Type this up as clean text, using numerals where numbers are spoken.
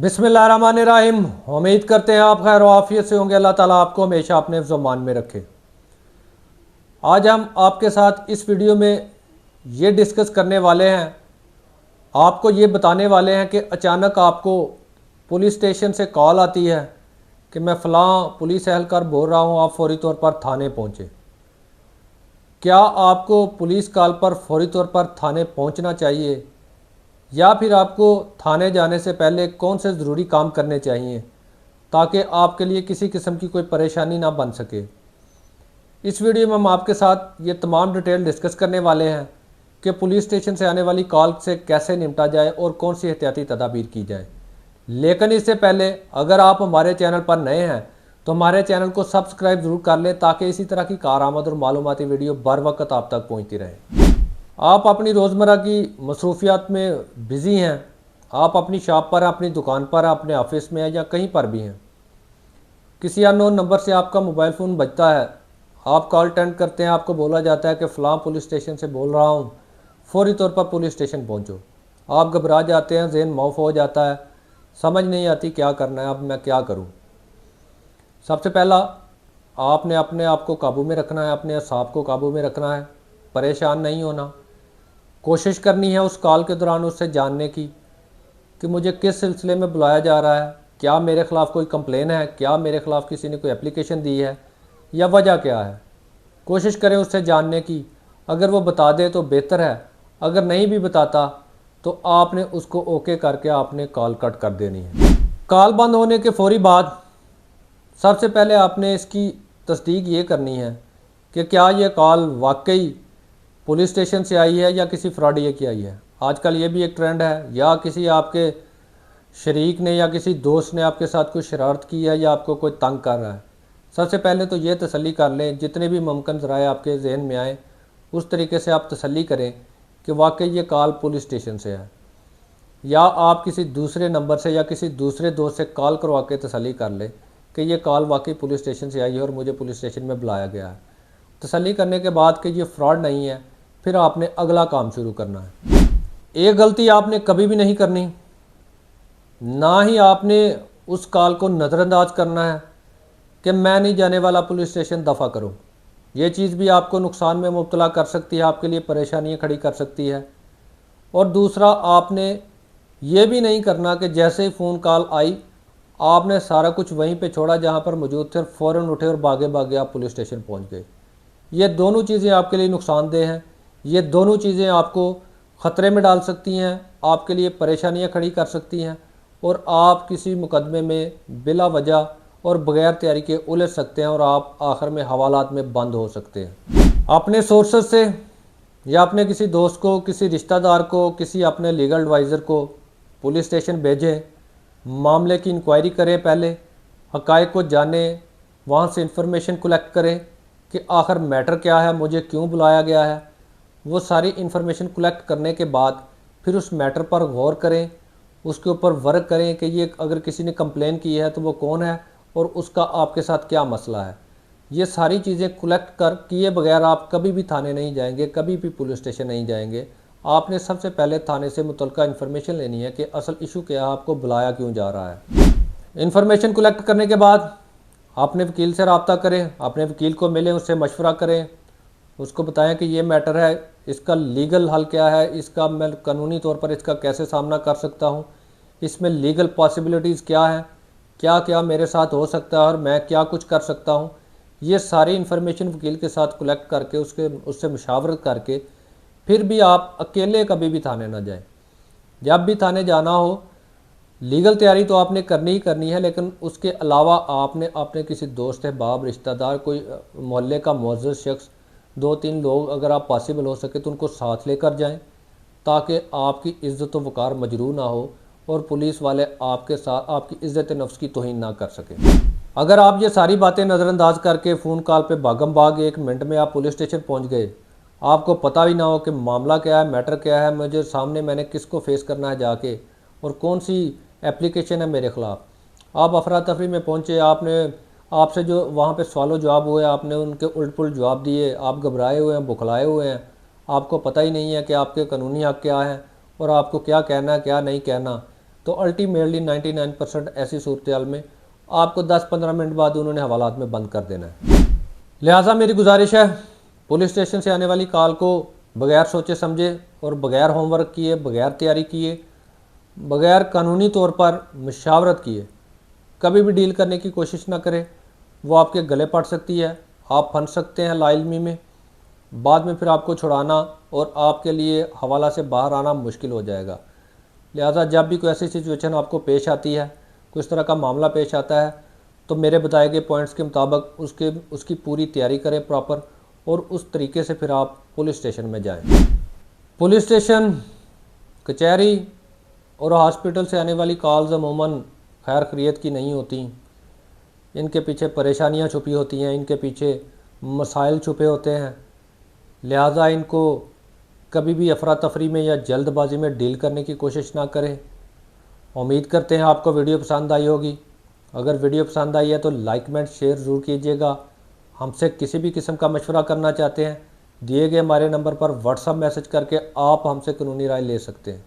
बिस्मिल्लाहिर्रहमानिर्रहीम। उम्मीद करते हैं आप खैर आफियत से होंगे। अल्लाह ताला आपको हमेशा अपने ज़मान में रखे। आज हम आपके साथ इस वीडियो में ये डिस्कस करने वाले हैं, आपको ये बताने वाले हैं कि अचानक आपको पुलिस स्टेशन से कॉल आती है कि मैं फ़लाँ पुलिस एहलकार बोल रहा हूँ, आप फौरी तौर पर थाने पहुँचे। क्या आपको पुलिस कॉल पर फौरी तौर पर थाने पहुँचना चाहिए या फिर आपको थाने जाने से पहले कौन से ज़रूरी काम करने चाहिए ताकि आपके लिए किसी किस्म की कोई परेशानी ना बन सके। इस वीडियो में हम आपके साथ ये तमाम डिटेल डिस्कस करने वाले हैं कि पुलिस स्टेशन से आने वाली कॉल से कैसे निपटा जाए और कौन सी एहतियाती तदाबीर की जाए। लेकिन इससे पहले अगर आप हमारे चैनल पर नए हैं तो हमारे चैनल को सब्सक्राइब ज़रूर कर लें ताकि इसी तरह की कारआमद और मालूमाती वीडियो बर वक्त आप तक पहुँचती रहे। आप अपनी रोज़मर्रा की मसरूफियात में बिज़ी हैं, आप अपनी शॉप पर, अपनी दुकान पर, अपने ऑफिस में हैं या कहीं पर भी हैं। किसी अननोन नंबर से आपका मोबाइल फ़ोन बजता है, आप कॉल अटेंड करते हैं, आपको बोला जाता है कि फ़लाँ पुलिस स्टेशन से बोल रहा हूँ, फ़ौरी तौर पर पुलिस स्टेशन पहुँचो। आप घबरा जाते हैं, ज़हन मौफ हो जाता है, समझ नहीं आती क्या करना है, अब मैं क्या करूँ। सबसे पहला आपने अपने आप को काबू में रखना है, अपने असाब को काबू में रखना है, परेशान नहीं होना। कोशिश करनी है उस कॉल के दौरान उससे जानने की कि मुझे किस सिलसिले में बुलाया जा रहा है, क्या मेरे ख़िलाफ़ कोई कंप्लेन है, क्या मेरे ख़िलाफ़ किसी ने कोई एप्लीकेशन दी है या वजह क्या है। कोशिश करें उससे जानने की। अगर वो बता दे तो बेहतर है, अगर नहीं भी बताता तो आपने उसको ओके करके आपने कॉल कट कर देनी है। कॉल बंद होने के फ़ौरी बाद सबसे पहले आपने इसकी तस्दीक ये करनी है कि क्या ये कॉल वाकई पुलिस स्टेशन से आई है या किसी फ्रॉडिया की आई है। आजकल ये भी एक ट्रेंड है, या किसी आपके शरीक ने या किसी दोस्त ने आपके साथ कोई शरारत की है या आपको कोई तंग कर रहा है। सबसे पहले तो ये तसल्ली कर लें, जितने भी मुमकिन ज़राए आपके जहन में आए उस तरीके से आप तसल्ली करें कि वाकई ये कॉल पुलिस स्टेशन से है, या आप किसी दूसरे नंबर से या किसी दूसरे दोस्त से कॉल करवा के तसल्ली कर लें कि ये कॉल वाकई पुलिस स्टेशन से आई है और मुझे पुलिस स्टेशन में बुलाया गया है। तसल्ली करने के बाद कि ये फ्रॉड नहीं है, फिर आपने अगला काम शुरू करना है। एक गलती आपने कभी भी नहीं करनी, ना ही आपने उस कॉल को नज़रअंदाज करना है कि मैं नहीं जाने वाला पुलिस स्टेशन, दफ़ा करो। ये चीज़ भी आपको नुकसान में मुब्तला कर सकती है, आपके लिए परेशानियाँ खड़ी कर सकती है। और दूसरा, आपने ये भी नहीं करना कि जैसे ही फ़ोन कॉल आई आपने सारा कुछ वहीं पे छोड़ा जहाँ पर मौजूद थे और फ़ौरन उठे और भागे भागे आप पुलिस स्टेशन पहुँच गए। ये दोनों चीज़ें आपके लिए नुकसानदेह हैं। ये दोनों चीज़ें आपको ख़तरे में डाल सकती हैं, आपके लिए परेशानियां खड़ी कर सकती हैं और आप किसी मुकदमे में बिला वजह और बग़ैर तैयारी के उलझ सकते हैं और आप आखिर में हवालात में बंद हो सकते हैं। अपने सोर्सेज से या अपने किसी दोस्त को, किसी रिश्तेदार को, किसी अपने लीगल एडवाइज़र को पुलिस स्टेशन भेजें, मामले की इंक्वायरी करें, पहले हक़ाइक़ को जानें, वहाँ से इंफॉर्मेशन कलेक्ट करें कि आखिर मैटर क्या है, मुझे क्यों बुलाया गया है। वो सारी इन्फॉर्मेशन कलेक्ट करने के बाद फिर उस मैटर पर गौर करें, उसके ऊपर वर्क करें कि ये अगर किसी ने कंप्लेन की है तो वो कौन है और उसका आपके साथ क्या मसला है। ये सारी चीज़ें कलेक्ट कर किए बगैर आप कभी भी थाने नहीं जाएंगे, कभी भी पुलिस स्टेशन नहीं जाएंगे। आपने सबसे पहले थाने से मुतल्लिका इन्फॉर्मेशन लेनी है कि असल इशू क्या है, आपको बुलाया क्यों जा रहा है। इन्फॉर्मेशन कलेक्ट करने के बाद आपने वकील से रब्ता करें, अपने वकील को मिलें, उससे मशवरा करें, उसको बताएं कि ये मैटर है, इसका लीगल हल क्या है, इसका मैं कानूनी तौर पर इसका कैसे सामना कर सकता हूँ, इसमें लीगल पॉसिबिलिटीज़ क्या हैं, क्या क्या मेरे साथ हो सकता है और मैं क्या कुछ कर सकता हूँ। ये सारी इन्फॉर्मेशन वकील के साथ कलेक्ट करके उससे मुशावरत करके फिर भी आप अकेले कभी भी थाने ना जाएं। जब भी थाने जाना हो लीगल तैयारी तो आपने करनी ही करनी है, लेकिन उसके अलावा आपने अपने किसी दोस्त अहबाब, रिश्तेदार, कोई मोहल्ले का मुअज़्ज़ज़ शख्स, 2-3 लोग अगर आप पॉसिबल हो सके तो उनको साथ लेकर जाएं ताकि आपकी इज़्ज़त व वक़ार मजरूह ना हो और पुलिस वाले आपके साथ आपकी इज़्ज़त नफ्स की तौहीन ना कर सकें। अगर आप ये सारी बातें नज़रअंदाज करके फ़ोन कॉल पे भागम भाग 1 मिनट में आप पुलिस स्टेशन पहुंच गए, आपको पता भी ना हो कि मामला क्या है, मैटर क्या है, मुझे सामने मैंने किसको फेस करना है जाके और कौन सी एप्लीकेशन है मेरे ख़िलाफ़, आप अफरा तफरी में पहुँचे, आपसे जो वहाँ पे सवाल जवाब हुए आपने उनके उल्ट पुल्ट जवाब दिए, आप घबराए हुए हैं, बुखलाए हुए हैं, आपको पता ही नहीं है कि आपके कानूनी हक़ क्या हैं और आपको क्या कहना है क्या नहीं कहना। तो अल्टीमेटली 99% ऐसी सूरत में आपको 10-15 मिनट बाद उन्होंने हवालात में बंद कर देना है। लिहाजा मेरी गुजारिश है, पुलिस स्टेशन से आने वाली कॉल को बगैर सोचे समझे और बगैर होमवर्क किए, बगैर तैयारी किए, बगैर कानूनी तौर पर मशावरत किए कभी भी डील करने की कोशिश ना करें। वो आपके गले पड़ सकती है, आप फंस सकते हैं लाइलमी में, बाद में फिर आपको छुड़ाना और आपके लिए हवाला से बाहर आना मुश्किल हो जाएगा। लिहाजा जब भी कोई ऐसी सिचुएशन आपको पेश आती है, कुछ तरह का मामला पेश आता है, तो मेरे बताए गए पॉइंट्स के मुताबिक उसकी पूरी तैयारी करें प्रॉपर, और उस तरीके से फिर आप पुलिस स्टेशन में जाएं। पुलिस स्टेशन, कचहरी और हॉस्पिटल से आने वाली कॉल्स अमूमन खैर खैरियत की नहीं होती। इनके पीछे परेशानियां छुपी होती हैं, इनके पीछे मसाइल छुपे होते हैं। लिहाजा इनको कभी भी अफरा तफरी में या जल्दबाजी में डील करने की कोशिश ना करें। उम्मीद करते हैं आपको वीडियो पसंद आई होगी। अगर वीडियो पसंद आई है तो लाइक कमेंट शेयर ज़रूर कीजिएगा। हमसे किसी भी किस्म का मशवरा करना चाहते हैं, दिए गए हमारे नंबर पर व्हाट्सएप मैसेज करके आप हमसे कानूनी राय ले सकते हैं।